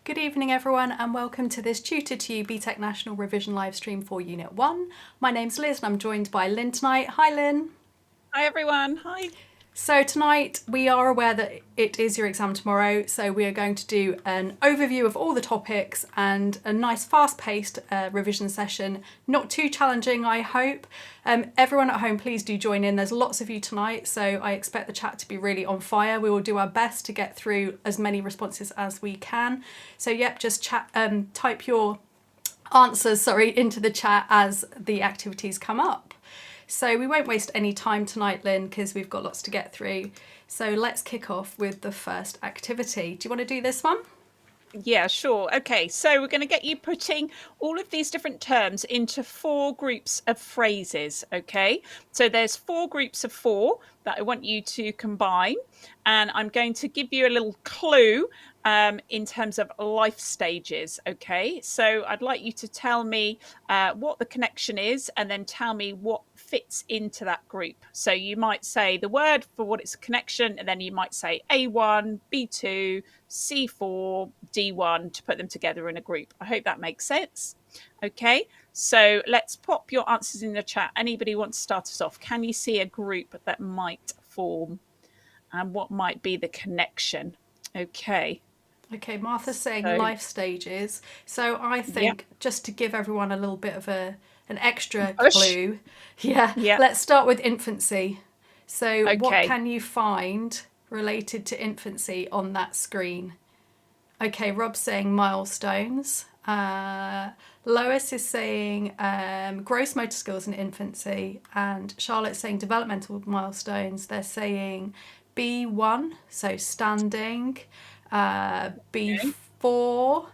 Good evening everyone and welcome to this Tutor to You BTEC National Revision live stream for Unit 1. My name's Liz and I'm joined by Lynn tonight. Hi Lynn. Hi everyone, hi. So tonight we are aware that it is your exam tomorrow, so we are going to do an overview of all the topics and a nice fast-paced revision session. Not too challenging, I hope. Everyone at home, please do join in. There's lots of you tonight, so I expect the chat to be really on fire. We will do our best to get through as many responses as we can. So yep, just type your answers, into the chat as the activities come up. So we won't waste any time tonight, Lynn, because we've got lots to get through. So let's kick off with the first activity. Do you want to do this one? Yeah, sure. Okay, so we're going to get you putting all of these different terms into 4 groups of phrases, okay? So there's 4 groups of 4 that I want you to combine, and I'm going to give you a little clue in terms of life stages, okay? So I'd like you to tell me what the connection is and then tell me what fits into that group. So you might say the word for what it's a connection, and then you might say A1, B2, C4, D1 to put them together in a group. I hope that makes sense. Okay, so let's pop your answers in the chat. Anybody want to start us off? Can you see a group that might form? And what might be the connection? Okay. Okay, Martha's saying life stages. So I think just to give everyone a little bit of an extra clue, let's start with infancy. So what can you find related to infancy on that screen? Okay, Rob's saying milestones. Lois is saying gross motor skills in infancy, and Charlotte's saying developmental milestones. They're saying B1, so standing, B4,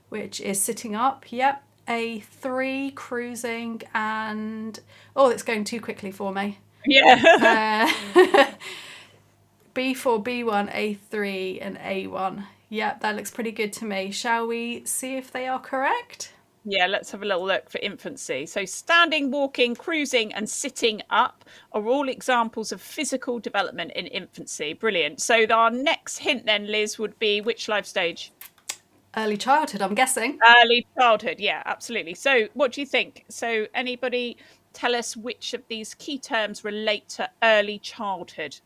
which is sitting up, yep, A3, cruising, and it's going too quickly for me. Yeah. B4, B1, A3, and A1. Yep, that looks pretty good to me. Shall we see if they are correct? Yeah, let's have a little look for infancy. So standing, walking, cruising, and sitting up are all examples of physical development in infancy. Brilliant. So our next hint then, Liz, would be which life stage? Early childhood, I'm guessing. Early childhood, yeah, absolutely. So what do you think? So anybody tell us which of these key terms relate to early childhood?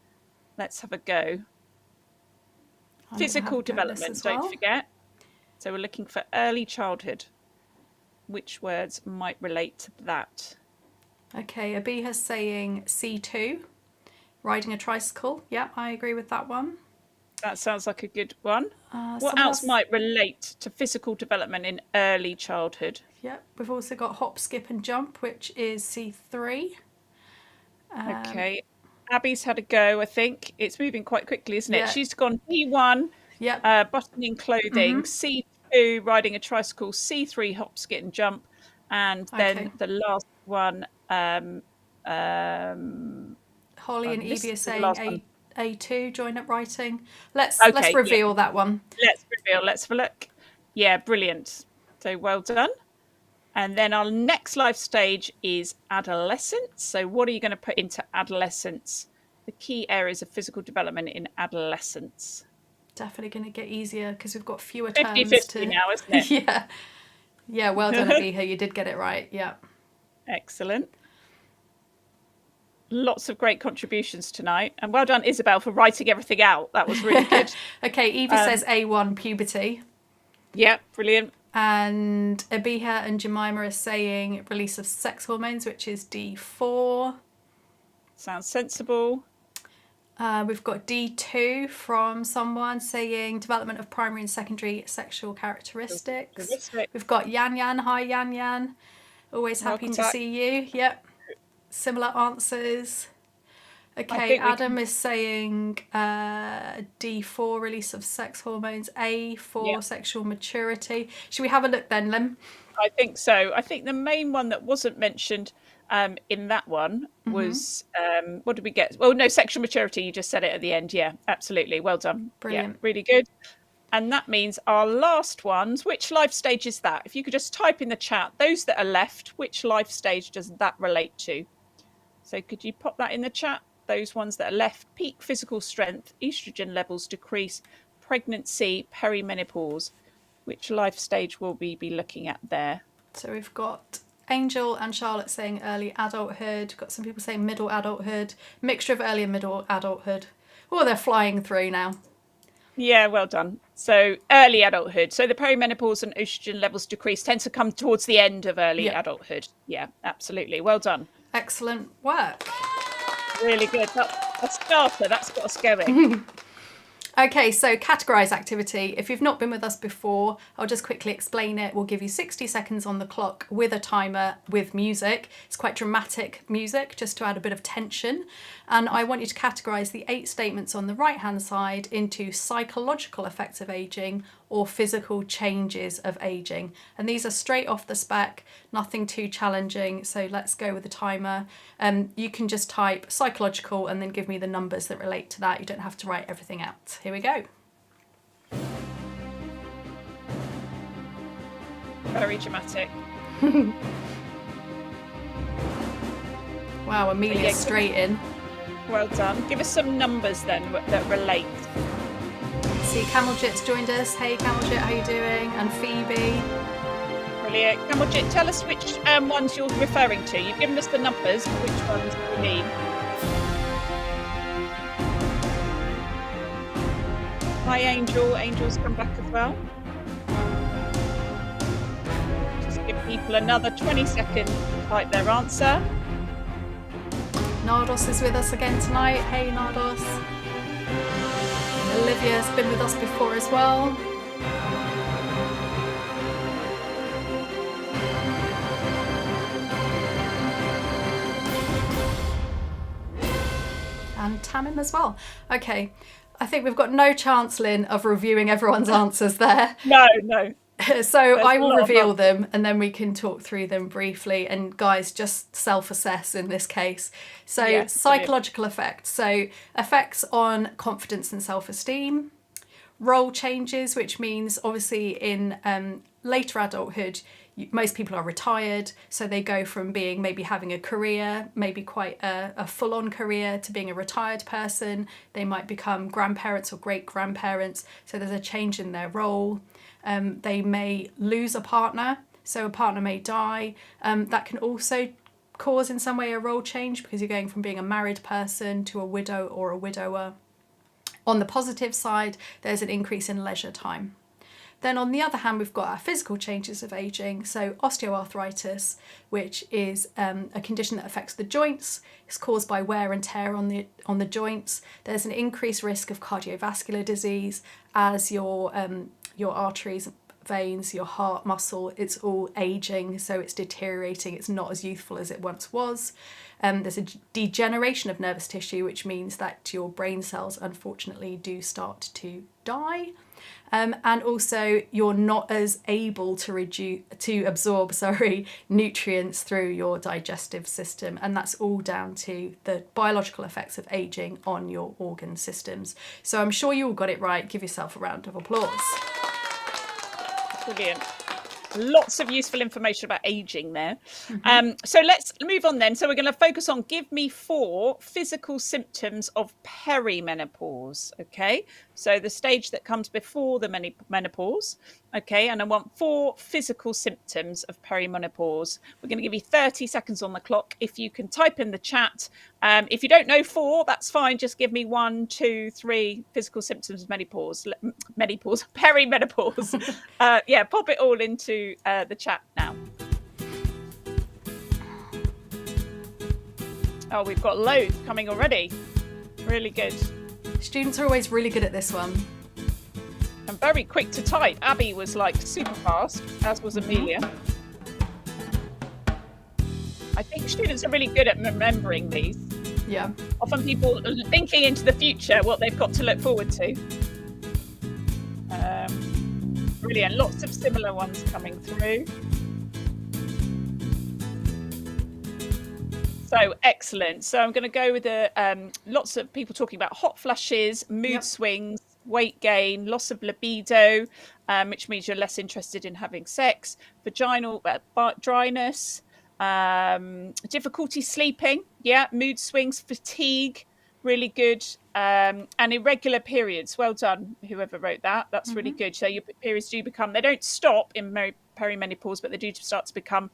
Let's have a go. Physical development, don't forget. So we're looking for early childhood. Which words might relate to that? Okay, Abiha's saying C2, riding a tricycle. Yeah, I agree with that one. That sounds like a good one. What else might relate to physical development in early childhood? Yeah, we've also got hop, skip and jump, which is C3. Okay, Abby's had a go, I think. It's moving quite quickly, isn't it? She's gone B1, buttoning clothing, C2, riding a tricycle, C3, hop, skip and jump, and then the last one, Holly and Evie are saying A2, join up writing. Let's reveal that one. Let's have a look. Yeah, brilliant. So well done. And then our next life stage is adolescence. So what are you going to put into adolescence? The key areas of physical development in adolescence. Definitely going to get easier because we've got fewer terms. 50-50 now, isn't it? Yeah. Yeah, well done, Abiha. You did get it right. Yeah. Excellent. Lots of great contributions tonight. And well done, Isabel, for writing everything out. That was really good. Okay, Evie says A1, puberty. Yeah, brilliant. And Abiha and Jemima are saying release of sex hormones, which is D4. Sounds sensible. We've got D2 from someone saying development of primary and secondary sexual characteristics. We've got Yan Yan. Hi, Yan Yan. Always happy to see you. Yep. Similar answers. Okay, Adam is saying D4, release of sex hormones, A4, sexual maturity. Should we have a look then, Lynn? I think so. I think the main one that wasn't mentioned in that one was, what did we get? Oh, no, sexual maturity. You just said it at the end. Yeah, absolutely. Well done. Brilliant. Yeah, really good. And that means our last ones, which life stage is that? If you could just type in the chat, those that are left, which life stage does that relate to? So could you pop that in the chat? Those ones that are left: peak physical strength, estrogen levels decrease, pregnancy, perimenopause. Which life stage will we be looking at there? So we've got Angel and Charlotte saying early adulthood. We've got some people saying middle adulthood. Mixture of early and middle adulthood. Oh, they're flying through now. Yeah, well done. So early adulthood. So the perimenopause and estrogen levels decrease tends to come towards the end of early adulthood. Yeah, absolutely. Well done. Excellent work. Really good. That's a starter. That's got us going. Okay, so categorise activity. If you've not been with us before, I'll just quickly explain it. We'll give you 60 seconds on the clock with a timer with music. It's quite dramatic music, just to add a bit of tension. And I want you to categorise the 8 statements on the right-hand side into psychological effects of ageing or physical changes of ageing. And these are straight off the spec, nothing too challenging. So let's go with the timer. You can just type psychological and then give me the numbers that relate to that. You don't have to write everything out. Here we go. Very dramatic. Wow, Amelia's straight in. Well done. Give us some numbers then that relate. See, Cameljit's joined us. Hey Cameljit, how you doing? And Phoebe. Brilliant. Cameljit, tell us which ones you're referring to. You've given us the numbers. Which ones do you mean? Hi Angel. Angel's come back as well. Just give people another 20 seconds to type their answer. Nardos is with us again tonight. Hey Nardos. Olivia's been with us before as well. And Tamim as well. Okay, I think we've got no chance, Lynn, of reviewing everyone's answers there. No. So I will reveal them and then we can talk through them briefly. And guys, just self-assess in this case. So yes, psychological effects. So effects on confidence and self-esteem. Role changes, which means obviously in later adulthood, most people are retired. So they go from being maybe having a career, maybe quite a full-on career, to being a retired person. They might become grandparents or great-grandparents. So there's a change in their role. They may lose a partner, so a partner may die. That can also cause in some way a role change because you're going from being a married person to a widow or a widower. On the positive side, there's an increase in leisure time. Then on the other hand, we've got our physical changes of ageing. So osteoarthritis, which is a condition that affects the joints. It's caused by wear and tear on the joints. There's an increased risk of cardiovascular disease as your arteries, veins, your heart muscle, it's all aging, so it's deteriorating. It's not as youthful as it once was. There's a degeneration of nervous tissue, which means that your brain cells unfortunately do start to die. And also you're not as able to absorb nutrients through your digestive system, and that's all down to the biological effects of aging on your organ systems. So I'm sure you all got it right. Give yourself a round of applause. Brilliant. Lots of useful information about aging there. So let's move on then. So we're going to focus on give me 4 physical symptoms of perimenopause. Okay, so the stage that comes before the menopause. Okay, and I want 4 physical symptoms of perimenopause. We're going to give you 30 seconds on the clock. If you can type in the chat. If you don't know 4, that's fine. Just give me 1, 2, 3 physical symptoms of perimenopause. Yeah, pop it all into the chat now. Oh, we've got loads coming already. Really good. Students are always really good at this one. And very quick to type. Abby was like super fast, as was Amelia. I think students are really good at remembering these. Yeah. Often people are thinking into the future what they've got to look forward to. Brilliant. Lots of similar ones coming through. So excellent. So I'm going to go with lots of people talking about hot flushes, mood swings, weight gain, loss of libido, which means you're less interested in having sex, vaginal dryness, difficulty sleeping, mood swings, fatigue, really good. And irregular periods. Well done, whoever wrote that. That's really good. So your periods do become, they don't stop in perimenopause, but they do start to become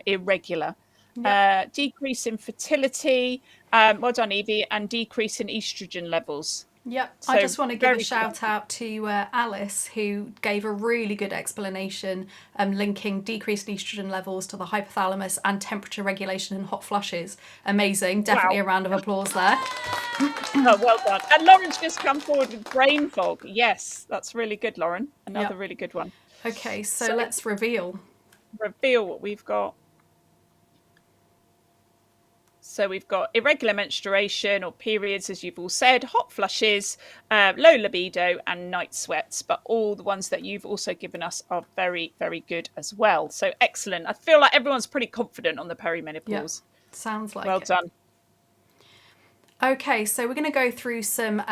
irregular. Yep. Decrease in fertility. Well done, Evie. And decrease in estrogen levels. Yep. I So just want to give a very shout out to Alice, who gave a really good explanation linking decreased estrogen levels to the hypothalamus and temperature regulation in hot flushes. Amazing. Definitely wow. a round of applause there. Oh, well done. And Lauren's just come forward with brain fog. Yes, that's really good, Lauren. Another Yep. really good one. Okay, so let's reveal. Reveal what we've got. So we've got irregular menstruation or periods, as you've all said, hot flushes, low libido and night sweats. But all the ones that you've also given us are very, very good as well. So excellent. I feel like everyone's pretty confident on the perimenopause. Yep. Sounds like well it. done. Okay, so we're going to go through some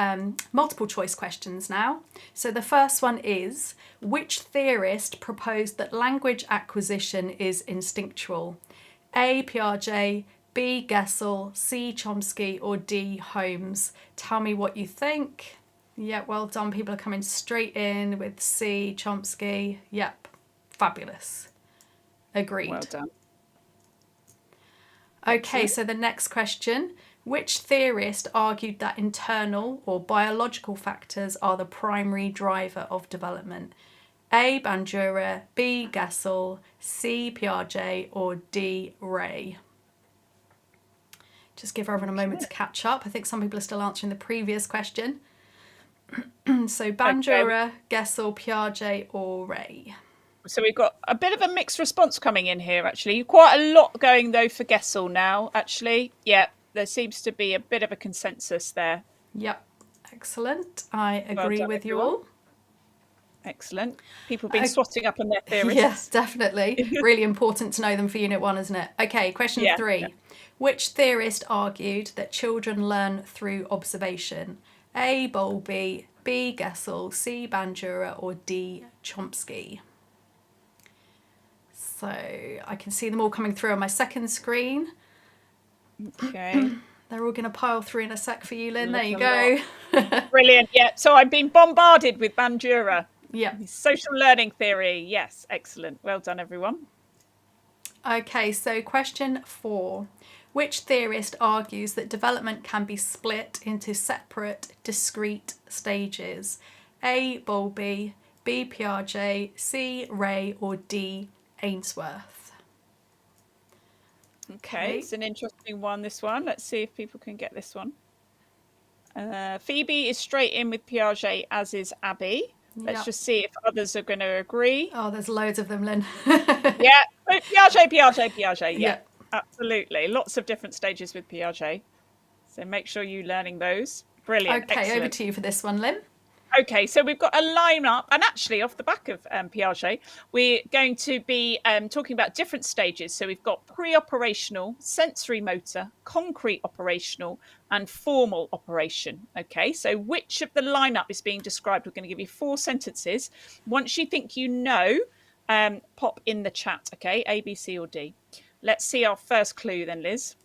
multiple choice questions now. So the first one is, which theorist proposed that language acquisition is instinctual? A. Piaget, B. Gessel, C. Chomsky, or D. Holmes? Tell me what you think. Yeah, well done. People are coming straight in with C. Chomsky. Yep, fabulous. Agreed. Well done. Okay, so the next question. Which theorist argued that internal or biological factors are the primary driver of development? A. Bandura, B. Gessel, C. Piaget, or D. Ray? Just give everyone a moment to catch up. I think some people are still answering the previous question. So Bandura, Gessel, Piaget, or Ray? So we've got a bit of a mixed response coming in here, actually. Quite a lot going, though, for Gessel now, actually. Yeah, there seems to be a bit of a consensus there. Yep, excellent. I agree with you all. Excellent. People have been swatting up on their theorists. Yes, definitely. Really important to know them for Unit 1, isn't it? Okay, question 3. Yeah. Which theorist argued that children learn through observation? A. Bowlby, B. Gessel, C. Bandura, or D. Chomsky? So I can see them all coming through on my second screen. Okay. They're all going to pile through in a sec for you, Lynn. There you go. Brilliant. Yeah. So I've been bombarded with Bandura. Yeah. Social learning theory. Yes. Excellent. Well done, everyone. Okay. So question 4. Which theorist argues that development can be split into separate, discrete stages? A. Bowlby, B. Piaget, C. Ray, or D. Ainsworth? Okay, it's an interesting one, this one. Let's see if people can get this one. Phoebe is straight in with Piaget, as is Abby. Let's just see if others are going to agree. Oh, there's loads of them, Lynn. Yeah, Piaget. Yeah, absolutely. Lots of different stages with Piaget. So make sure you're learning those. Brilliant. Okay, excellent. Over to you for this one, Lynn. Okay, so we've got a lineup, and actually off the back of Piaget, we're going to be talking about different stages. So we've got pre-operational, sensory motor, concrete operational, and formal operation. Okay, so which of the lineup is being described? We're going to give you 4 sentences. Once you think you know, pop in the chat, okay, A, B, C, or D. Let's see our first clue then, Liz.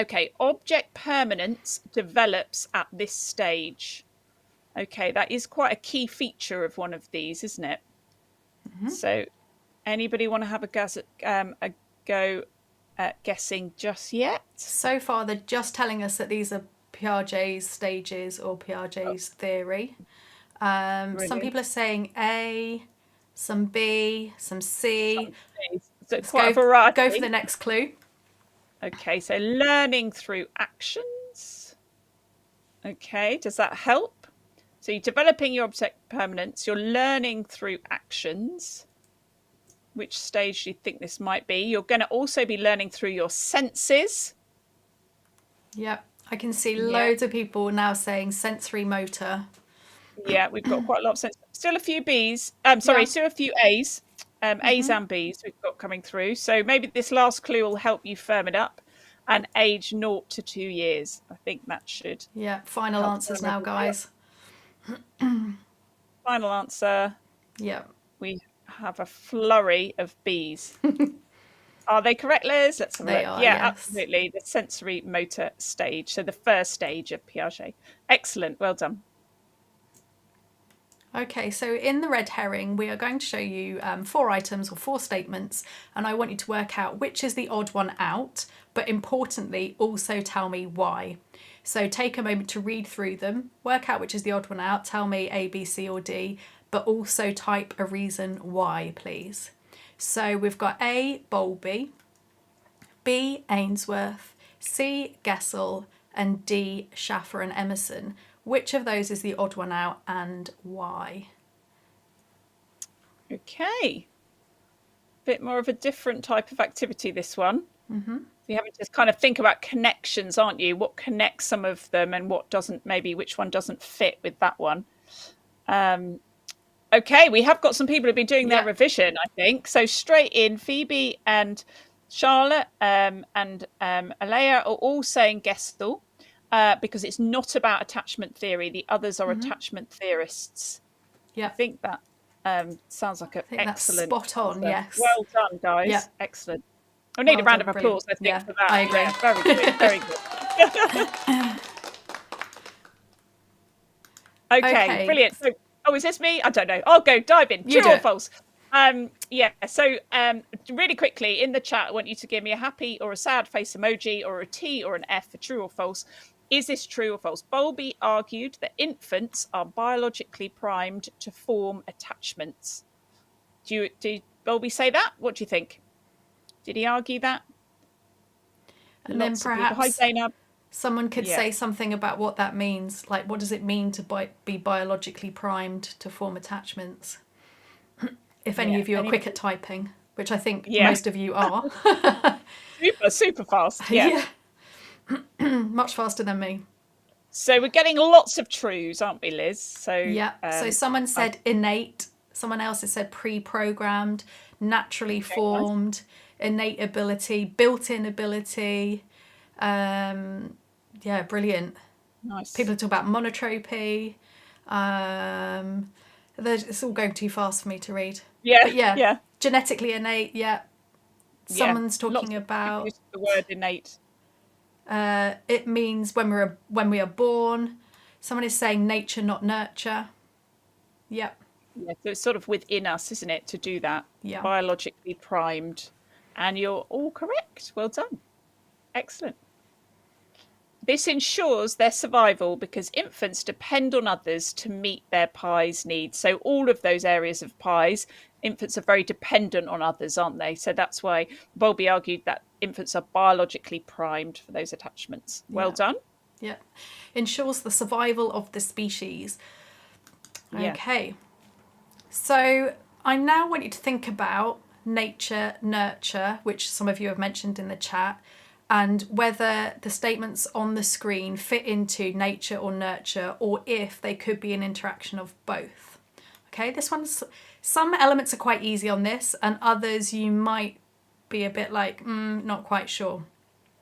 Okay, object permanence develops at this stage. Okay, that is quite a key feature of one of these, isn't it? Mm-hmm. So anybody want to have a go at guessing just yet? So far, they're just telling us that these are Piaget's stages or Piaget's theory. Some people are saying A, some B, some C. So it's quite a variety. Go for the next clue. Okay, so learning through actions. Okay, does that help? So you're developing your object permanence, you're learning through actions. Which stage do you think this might be? You're going to also be learning through your senses. Yep, I can see loads of people now saying sensory motor. Yeah, we've got quite a lot of sense. Still a few Bs. Still a few As. A's and B's we've got coming through. So maybe this last clue will help you firm it up. And age 0 to 2 years. I think that should. Yeah, final answers now, guys. Final answer. Yeah. We have a flurry of B's. Are they correct, Liz? Let's have a They look. are, Yeah, yes. absolutely. The sensory motor stage. So the first stage of Piaget. Excellent. Well done. Okay, so in the red herring, we are going to show you 4 items or 4 statements, and I want you to work out which is the odd one out, but importantly, also tell me why. So take a moment to read through them, work out which is the odd one out, tell me A, B, C, or D, but also type a reason why, please. So we've got A, Bowlby, B, Ainsworth, C, Gessel, and D, Schaffer and Emerson. Which of those is the odd one out and why? Okay. Bit more of a different type of activity, this one. Mm-hmm. You have to just kind of think about connections, aren't you? What connects some of them and what doesn't, maybe which one doesn't fit with that one. Okay, we have got some people who've been doing their revision, I think. So straight in, Phoebe and Charlotte and Alea are all saying Gestalt. Because it's not about attachment theory. The others are attachment theorists. Yeah. I think that sounds like an excellent that's spot on, answer. yes. Well done, guys. Yeah. Excellent. I need a round of applause, I think, for that. I agree. Yeah, very good, very good. Okay, brilliant. So, is this me? I don't know. I'll go dive in. True or false? So really quickly in the chat, I want you to give me a happy or a sad face emoji or a T or an F for true or false. Is this true or false? Bowlby argued that infants are biologically primed to form attachments. Did Bowlby say that? What do you think? Did he argue that? And then perhaps Hi, Zainab. Someone could say something about what that means. Like, what does it mean to be biologically primed to form attachments? If any of you are quick at typing, which I think most of you are. super fast. Yeah. Much faster than me. So we're getting lots of trues, aren't we, Liz? So so someone said innate. Someone else has said pre-programmed, naturally formed, innate ability, built-in ability. Brilliant. Nice. People talk about monotropy. It's all going too fast for me to read. Yeah. Genetically innate. Yeah. Someone's talking about the word innate. It means when we are born. Someone is saying nature, not nurture. Yep. Yeah, so it's sort of within us, isn't it, to do that? Yeah. Biologically primed. And you're all correct. Well done. Excellent. This ensures their survival because infants depend on others to meet their pies needs. So all of those areas of pies, infants are very dependent on others, aren't they? So that's why Bowlby argued that infants are biologically primed for those attachments. Well done. Yeah. Ensures the survival of the species. Okay. So I now want you to think about nature, nurture, which some of you have mentioned in the chat, and whether the statements on the screen fit into nature or nurture, or if they could be an interaction of both. Okay, this one's, some elements are quite easy on this, and others you might be a bit like, not quite sure.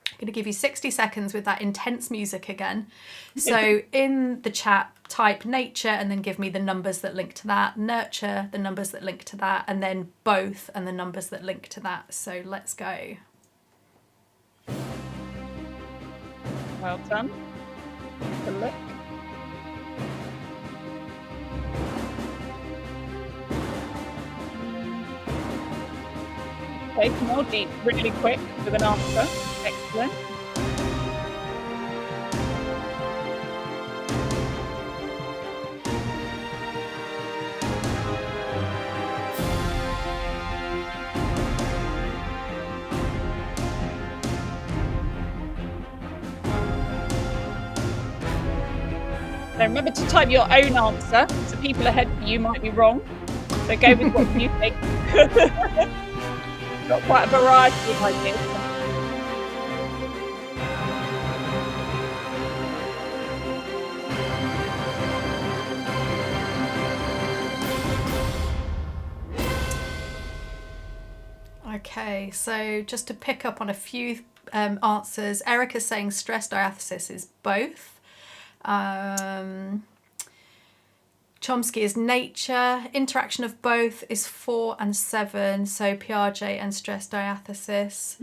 I'm going to give you 60 seconds with that intense music again. So in the chat, type nature and then give me the numbers that link to that, nurture, the numbers that link to that, and then both and the numbers that link to that. So let's go. Well done. Have a look. Okay, more deep, really quick with an answer. Excellent. So remember to type your own answer, so people ahead of you might be wrong. So go with what you think. Got quite a variety of ideas. Okay, so just to pick up on a few answers, Erica's saying stress diathesis is both. Chomsky is nature. Interaction of both is 4 and 7. So Piaget and stress diathesis.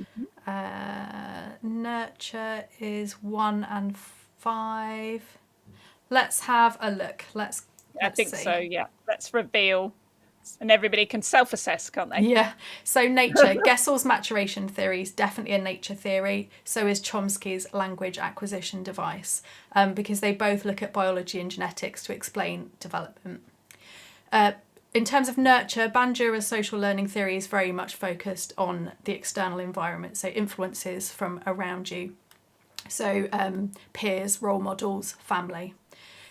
Nurture is 1 and 5. Let's have a look. Let's think see. so, yeah. Let's reveal. And everybody can self-assess, can't they? Yeah. So nature, Gessel's maturation theory is definitely a nature theory. So is Chomsky's language acquisition device, because they both look at biology and genetics to explain development. In terms of nurture, Bandura's social learning theory is very much focused on the external environment, so influences from around you. So peers, role models, family.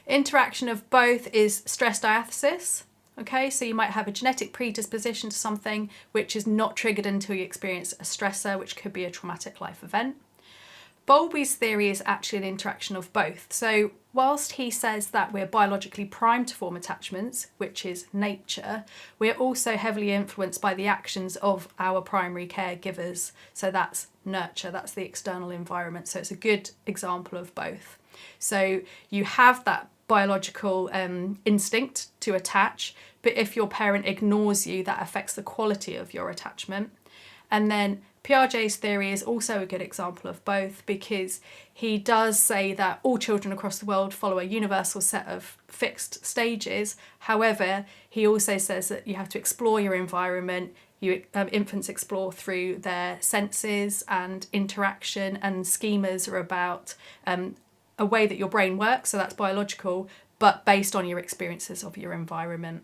Interaction of both is stress diathesis. Okay, so you might have a genetic predisposition to something which is not triggered until you experience a stressor, which could be a traumatic life event. Bowlby's theory is actually an interaction of both. So whilst he says that we're biologically primed to form attachments, which is nature, we're also heavily influenced by the actions of our primary caregivers. So that's nurture, that's the external environment. So it's a good example of both. So you have that biological instinct to attach, but if your parent ignores you, that affects the quality of your attachment. And then Piaget's theory is also a good example of both, because he does say that all children across the world follow a universal set of fixed stages. However, he also says that you have to explore your environment. Infants explore through their senses and interaction, and schemas are about a way that your brain works, so that's biological, but based on your experiences of your environment.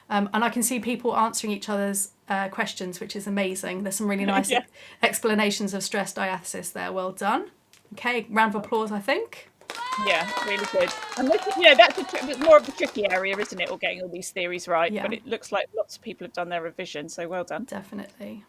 And I can see people answering each other's questions, which is amazing. There's some really nice explanations of stress diathesis there. Well done. Okay, round of applause, I think. Yeah, really good. And that's more of the tricky area, isn't it, or getting all these theories right? Yeah. But it looks like lots of people have done their revision, so well done. Definitely.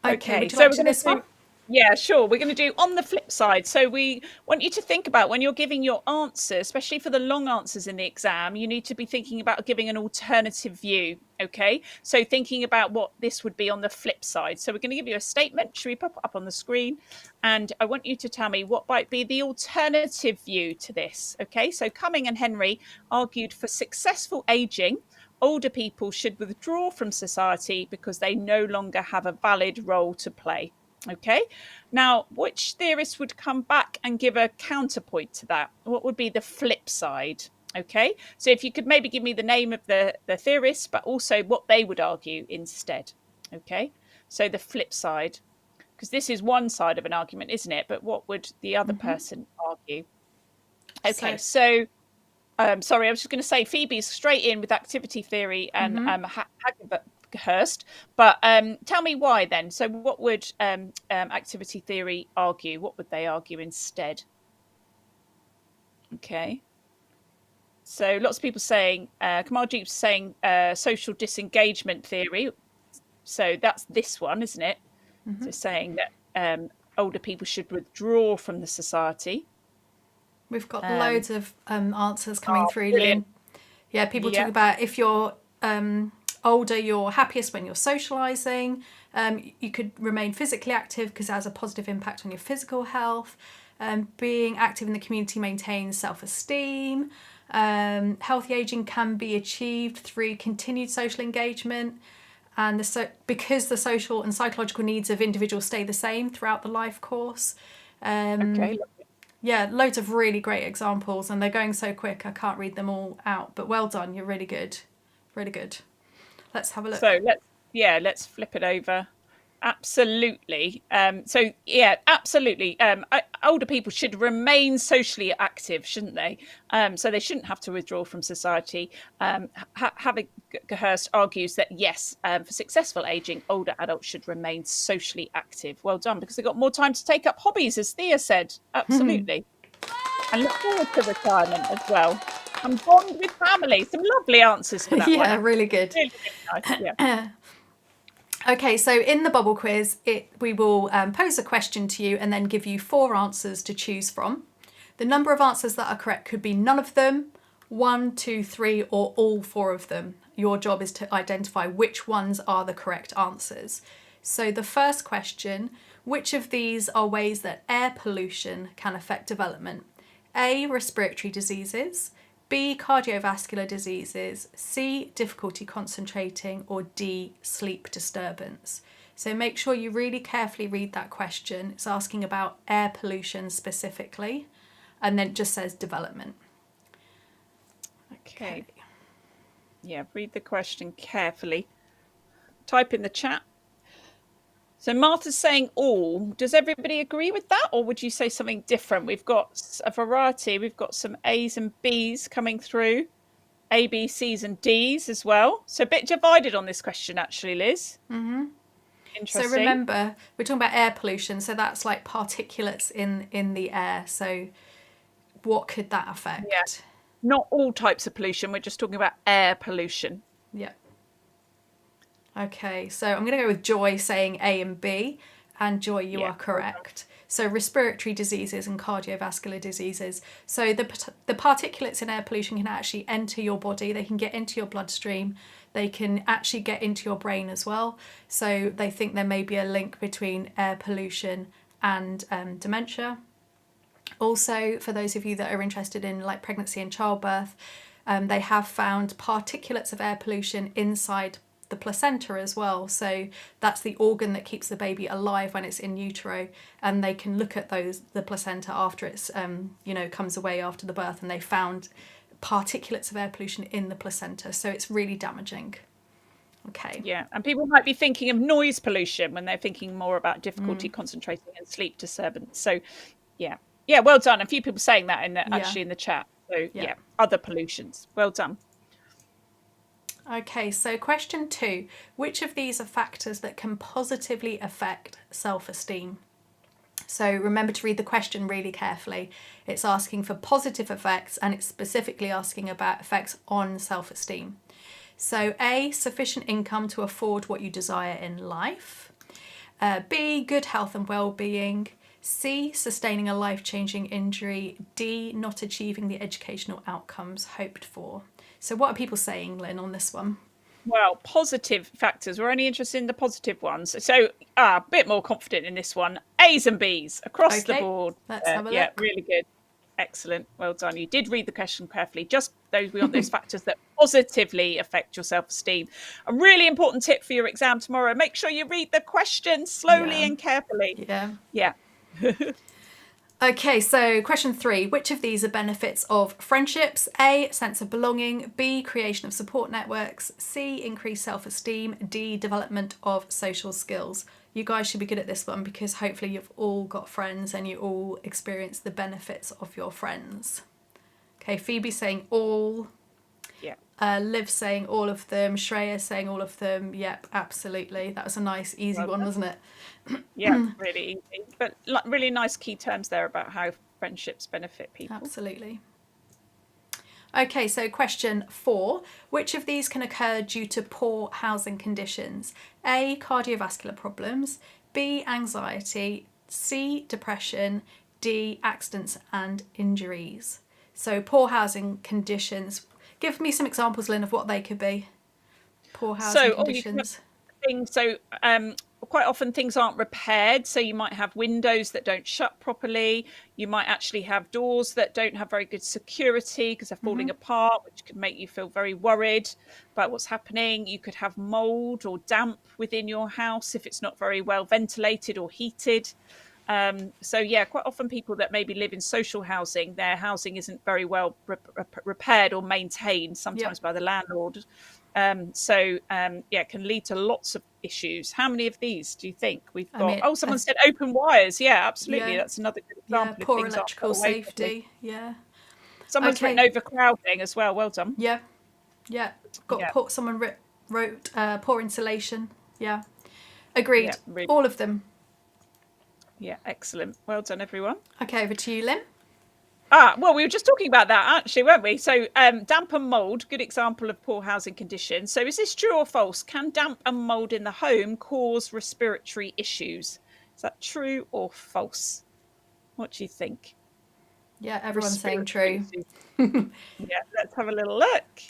Okay, would you so like we're to do this one? Yeah, sure. We're going to do on the flip side. So we want you to think about when you're giving your answer, especially for the long answers in the exam, you need to be thinking about giving an alternative view. Okay, so thinking about what this would be on the flip side. So we're going to give you a statement. Should we pop it up on the screen? And I want you to tell me what might be the alternative view to this. Okay, so Cumming and Henry argued for successful aging. Older people should withdraw from society because they no longer have a valid role to play. Okay, now which theorist would come back and give a counterpoint to that? What would be the flip side? Okay, so if you could maybe give me the name of the theorist, but also what they would argue instead. Okay, so the flip side, because this is one side of an argument, isn't it? But what would the other person argue? Okay, so sorry, I was just going to say Phoebe's straight in with activity theory and Hurst, but tell me why then. So what would activity theory argue? What would they argue instead? Okay, so lots of people saying Kamal Jeep's saying social disengagement theory, so that's this one, isn't it? So saying that older people should withdraw from the society. We've got loads of answers coming through, brilliant. Lynn. Yeah, people talk about if you're older, you're happiest when you're socialising. You could remain physically active because it has a positive impact on your physical health. Being active in the community maintains self-esteem. Healthy ageing can be achieved through continued social engagement, and because the social and psychological needs of individuals stay the same throughout the life course. Okay. Yeah, loads of really great examples, and they're going so quick I can't read them all out, but well done, you're really good. Really good. Let's have a look. So let's flip it over. Absolutely. Absolutely. Older people should remain socially active, shouldn't they? So they shouldn't have to withdraw from society. Hurst argues that yes, for successful aging, older adults should remain socially active. Well done, because they've got more time to take up hobbies, as Thea said. Absolutely. And look forward to retirement as well. And bond with family. Some lovely answers for that one. Yeah, really good. Really nice. Yeah. Okay, so in the bubble quiz, we will pose a question to you and then give you 4 answers to choose from. The number of answers that are correct could be none of them, 1, 2, 3, or all 4 of them. Your job is to identify which ones are the correct answers. So the first question, which of these are ways that air pollution can affect development? A, respiratory diseases, B, cardiovascular diseases, C, difficulty concentrating, or D, sleep disturbance. So make sure you really carefully read that question. It's asking about air pollution specifically, and then it just says development. Okay. Yeah, read the question carefully. Type in the chat. So Martha's saying all. Does everybody agree with that, or would you say something different? We've got a variety. We've got some A's and B's coming through, A, B, C's and D's as well. So a bit divided on this question, actually, Liz. Mm-hmm. Interesting. So remember, we're talking about air pollution, so that's like particulates in the air. So what could that affect? Yeah. Not all types of pollution. We're just talking about air pollution. Yeah. Okay, so I'm going to go with Joy saying A and B, and Joy, you are correct. So respiratory diseases and cardiovascular diseases. So the particulates in air pollution can actually enter your body. They can get into your bloodstream. They can actually get into your brain as well. So they think there may be a link between air pollution and dementia. Also, for those of you that are interested in like pregnancy and childbirth, they have found particulates of air pollution inside the placenta as well. So that's the organ that keeps the baby alive when it's in utero, and they can look at the placenta after it's comes away after the birth, and they found particulates of air pollution in the placenta. So it's really damaging. Okay. Yeah, and people might be thinking of noise pollution when they're thinking more about difficulty concentrating and sleep disturbance. So yeah, well done. A few people saying that actually in the chat. So yeah, other pollutions. Well done. Okay, so question 2. Which of these are factors that can positively affect self-esteem? So remember to read the question really carefully. It's asking for positive effects, and it's specifically asking about effects on self-esteem. So A, sufficient income to afford what you desire in life. B, good health and well-being. C, sustaining a life-changing injury. D, not achieving the educational outcomes hoped for. So what are people saying, Lynn, on this one? Well, positive factors. We're only interested in the positive ones. So a bit more confident in this one. A's and B's across the board. Let's have a look. Yeah, really good. Excellent. Well done. You did read the question carefully. Just we want those factors that positively affect your self-esteem. A really important tip for your exam tomorrow. Make sure you read the question slowly and carefully. Yeah. Okay, so question 3. Which of these are benefits of friendships? A, sense of belonging. B, creation of support networks. C, increased self-esteem. D, development of social skills. You guys should be good at this one because hopefully you've all got friends and you all experience the benefits of your friends. Okay, Phoebe saying all. Yeah. Liv saying all of them. Shreya saying all of them. Yep, absolutely. That was a nice, easy one, wasn't it? Yeah, really easy. But really nice key terms there about how friendships benefit people. Absolutely. Okay, so question 4. Which of these can occur due to poor housing conditions? A, cardiovascular problems. B, anxiety. C, depression. D, accidents and injuries. So poor housing conditions. Give me some examples, Lynn, of what they could be. Poor housing conditions. Quite often things aren't repaired, so you might have windows that don't shut properly. You might actually have doors that don't have very good security because they're falling apart, which could make you feel very worried about what's happening. You could have mold or damp within your house if it's not very well ventilated or heated. Quite often people that maybe live in social housing, their housing isn't very well repaired or maintained, sometimes by the landlord. It can lead to lots of issues. How many of these do you think we've got? Someone said open wires. Yeah, absolutely. Yeah. That's another good example. Yeah, poor electrical safety. Yeah. Someone's written overcrowding as well. Well done. Yeah. Someone wrote poor insulation. Yeah. Agreed. Yeah, really. All of them. Yeah, excellent. Well done, everyone. Okay, over to you, Lynn. Well, we were just talking about that, actually, weren't we? So damp and mould, good example of poor housing conditions. So is this true or false? Can damp and mould in the home cause respiratory issues? Is that true or false? What do you think? Yeah, everyone's saying true. Yeah, let's have a little look.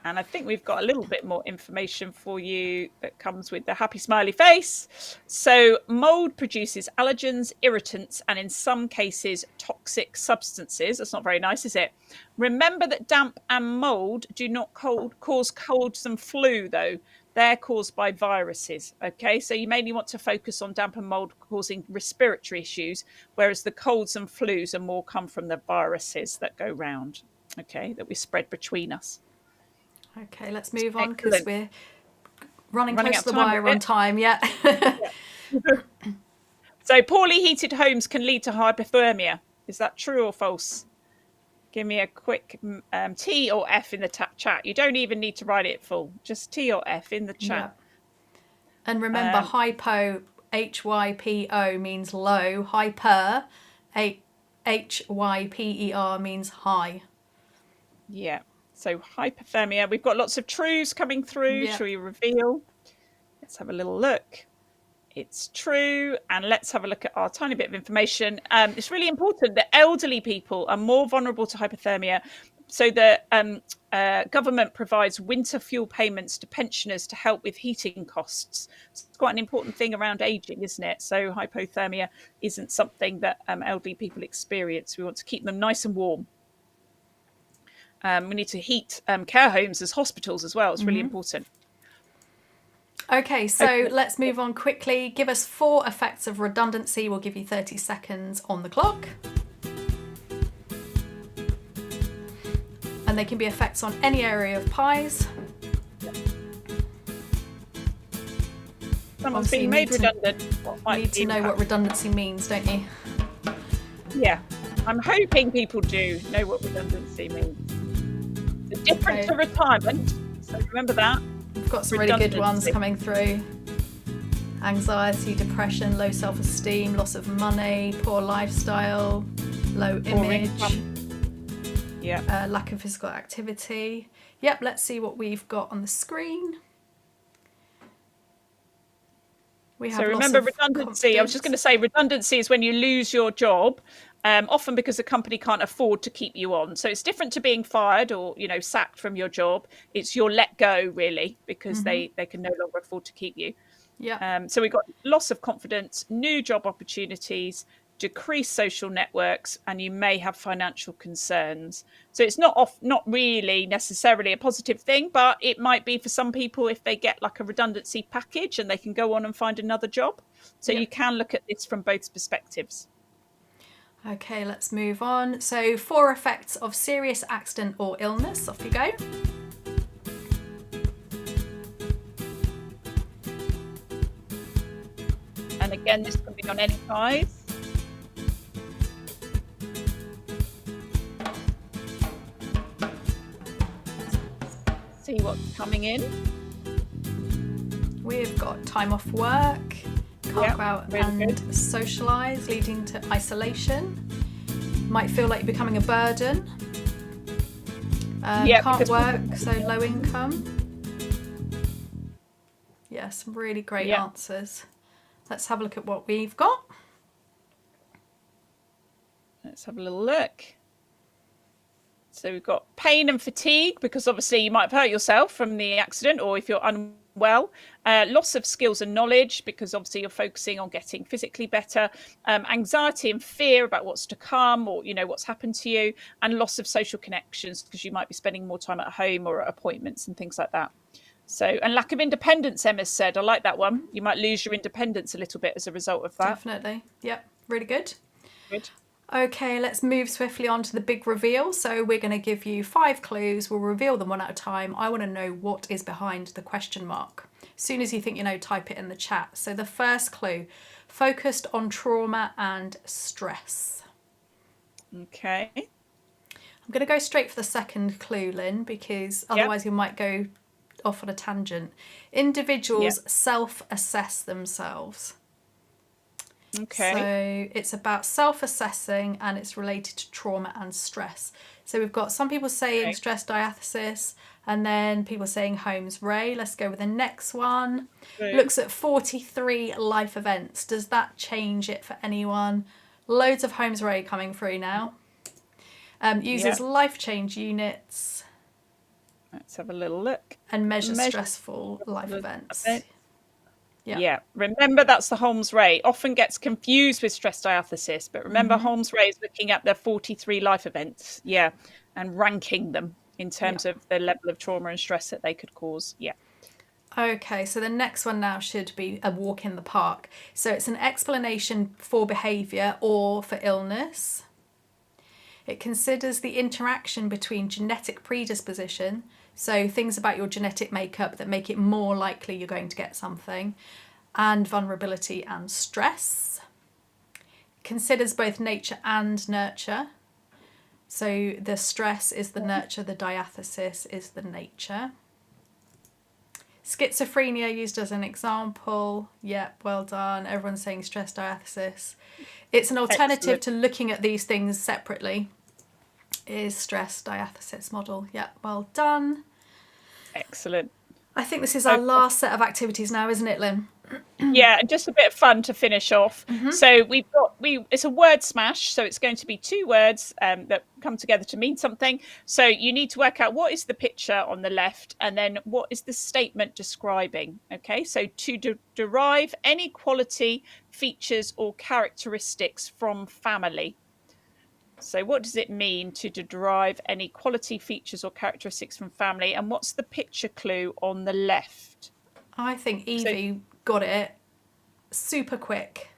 And I think we've got a little bit more information for you that comes with the happy smiley face. So mold produces allergens, irritants, and in some cases, toxic substances. That's not very nice, is it? Remember that damp and mold do not cause colds and flu, though. They're caused by viruses. Okay, so you mainly want to focus on damp and mold causing respiratory issues, whereas the colds and flus are more come from the viruses that go round, okay, that we spread between us. Okay, let's move on because we're running Running close out to of the time, wire on time. Yeah. So poorly heated homes can lead to hypothermia. Is that true or false? Give me a quick T or F in the chat. You don't even need to write it full. Just T or F in the chat. Yeah. And remember, hypo, HYPO means low. Hyper, HYPER means high. Yeah. So hypothermia. We've got lots of truths coming through. Yeah. Shall we reveal? Let's have a little look. It's true. And let's have a look at our tiny bit of information. It's really important that elderly people are more vulnerable to hypothermia. So the government provides winter fuel payments to pensioners to help with heating costs. It's quite an important thing around aging, isn't it? So hypothermia isn't something that elderly people experience. We want to keep them nice and warm. We need to heat care homes as hospitals as well. It's really important. Okay, so let's move on quickly. Give us 4 effects of redundancy. We'll give you 30 seconds on the clock. And they can be effects on any area of pies. Someone's being made redundant. You need to know what redundancy means, don't you? Yeah, I'm hoping people do know what redundancy means. It's different to retirement, so remember that. We've got some really good ones coming through. Anxiety, depression, low self-esteem, loss of money, poor lifestyle, low image, lack of physical activity. Yep, let's see what we've got on the screen. So remember redundancy. I was just going to say redundancy is when you lose your job, often because the company can't afford to keep you on. So it's different to being fired or, sacked from your job. It's your let go, really, because they can no longer afford to keep you. Yeah. So we've got loss of confidence, new job opportunities, decreased social networks, and you may have financial concerns. So it's not really necessarily a positive thing, but it might be for some people if they get like a redundancy package and they can go on and find another job. So you can look at this from both perspectives. Okay, let's move on. So 4 effects of serious accident or illness. Off you go. And again, this can be on any size. See what's coming in. We've got time off work, can't go out and socialise, leading to isolation. Might feel like you're becoming a burden. Can't work, so low income. Yeah, some really great answers. Let's have a look at what we've got. Let's have a little look. So we've got pain and fatigue, because obviously you might have hurt yourself from the accident, or if you're unwell. Loss of skills and knowledge, because obviously you're focusing on getting physically better. Anxiety and fear about what's to come, or what's happened to you. And loss of social connections, because you might be spending more time at home or at appointments and things like that. So, and lack of independence, Emma's said. I like that one. You might lose your independence a little bit as a result of that. Definitely. Yep. Really good. Good. Okay, let's move swiftly on to the big reveal. So we're going to give you 5 clues. We'll reveal them one at a time. I want to know what is behind the question mark. As soon as you think you know, type it in the chat. So the first clue, focused on trauma and stress. Okay. I'm going to go straight for the second clue, Lynn, because otherwise you might go off on a tangent. Individuals self-assess themselves. Okay. So it's about self-assessing and it's related to trauma and stress. So we've got some people saying stress diathesis and then people saying Holmes Ray. Let's go with the next one. Looks at 43 life events. Does that change it for anyone? Loads of Holmes Ray coming through now. Uses life change units. Let's have a little look. And measure stressful life events. Yeah. Remember, that's the Holmes rate. Often gets confused with stress diathesis, but remember Holmes rate is looking at the 43 life events. Yeah. And ranking them in terms of the level of trauma and stress that they could cause. Yeah. Okay, so the next one now should be a walk in the park. So it's an explanation for behaviour or for illness. It considers the interaction between genetic predisposition, so things about your genetic makeup that make it more likely you're going to get something, and vulnerability and stress. It considers both nature and nurture. So the stress is the nurture, the diathesis is the nature. Schizophrenia used as an example. Yep, well done. Everyone's saying stress diathesis. It's an alternative to looking at these things separately. Is stress diathesis model. Yep, well done. Excellent. I think this is our last set of activities now, isn't it, Lynn? Yeah, and just a bit of fun to finish off. So it's a word smash, so it's going to be 2 words that come together to mean something. So you need to work out what is the picture on the left, and then what is the statement describing. Okay, so to derive any quality, features, or characteristics from family. So what does it mean to derive any quality, features, or characteristics from family? And what's the picture clue on the left? I think Evie got it super quick.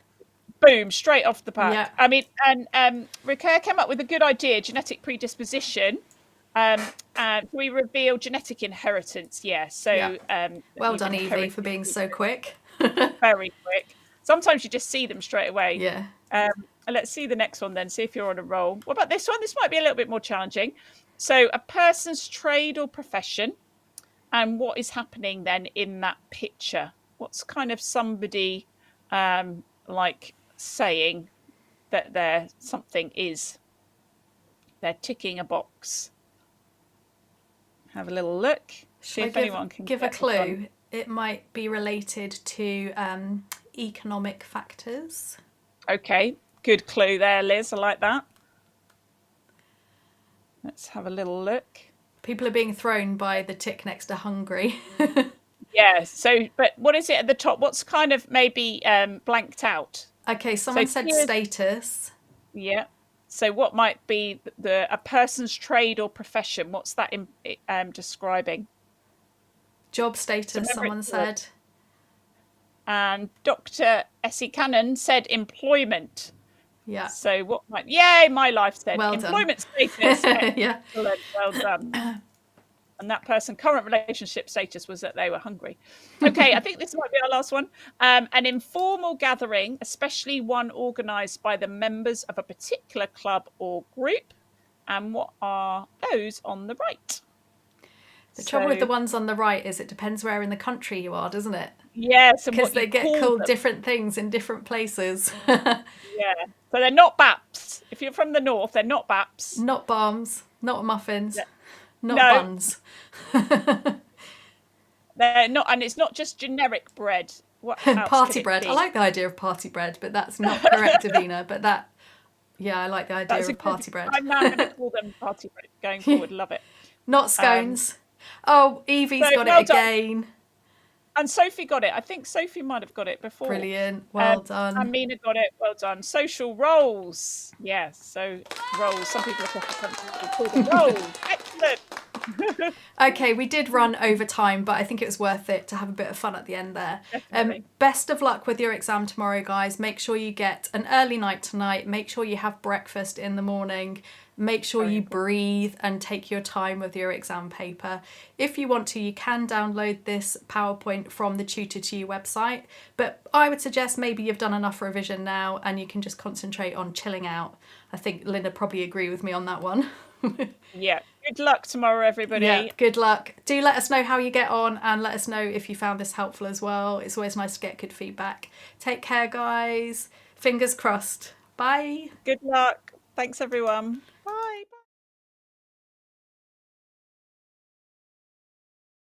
Boom, straight off the bat. Yeah. I mean, and Ricoeur came up with a good idea, genetic predisposition. And we reveal genetic inheritance. Yeah. So well done, Evie, for being so quick. Very quick. Sometimes you just see them straight away. Yeah. Let's see the next one then, see if you're on a roll. What about this one? This might be a little bit more challenging. So a person's trade or profession, and what is happening then in that picture? What's kind of somebody like saying that they're ticking a box. Have a little look. See if anyone can give a clue. It might be related to economic factors. Okay, good clue there, Liz. I like that. Let's have a little look. People are being thrown by the tick next to hungry. Yeah, so, but what is it at the top? What's kind of maybe blanked out? Okay, someone said status. Yeah. So what might be a person's trade or profession? What's that describing? Job status, someone said. And Dr. Essie Cannon said employment. Yeah. So what might... Yay, my life said well employment done. status. Yeah. Excellent, well done. And that person, current relationship status was that they were hungry. Okay, I think this might be our last one. An informal gathering, especially one organised by the members of a particular club or group. And what are those on the right? The trouble with the ones on the right is it depends where in the country you are, doesn't it? Yes. Because they get called different things in different places. Yeah. So they're not BAPs. If you're from the north, they're not BAPs. Not bombs, not muffins. Yeah. Not buns. They're not, and it's not just generic bread. What else party bread. I like the idea of party bread, but that's not correct, Davina. But I like the idea of party bread. I'm now going to call them party bread going forward. Love it. Not scones. Evie's got it again. And Sophie got it. I think Sophie might have got it before. Brilliant. Well done. And Mina got it. Well done. Social roles. Yes. So roles. Some people call them roles. Excellent. Okay, we did run over time, but I think it was worth it to have a bit of fun at the end there. Definitely. Best of luck with your exam tomorrow, guys. Make sure you get an early night tonight. Make sure you have breakfast in the morning. Make sure you breathe and take your time with your exam paper. If you want to, you can download this PowerPoint from the Tutor to You website, but I would suggest maybe you've done enough revision now and you can just concentrate on chilling out. I think Linda probably agree with me on that one. Yeah. Good luck tomorrow, everybody. Yeah, good luck. Do let us know how you get on and let us know if you found this helpful as well. It's always nice to get good feedback. Take care, guys. Fingers crossed. Bye. Good luck. Thanks, everyone. Bye. Bye.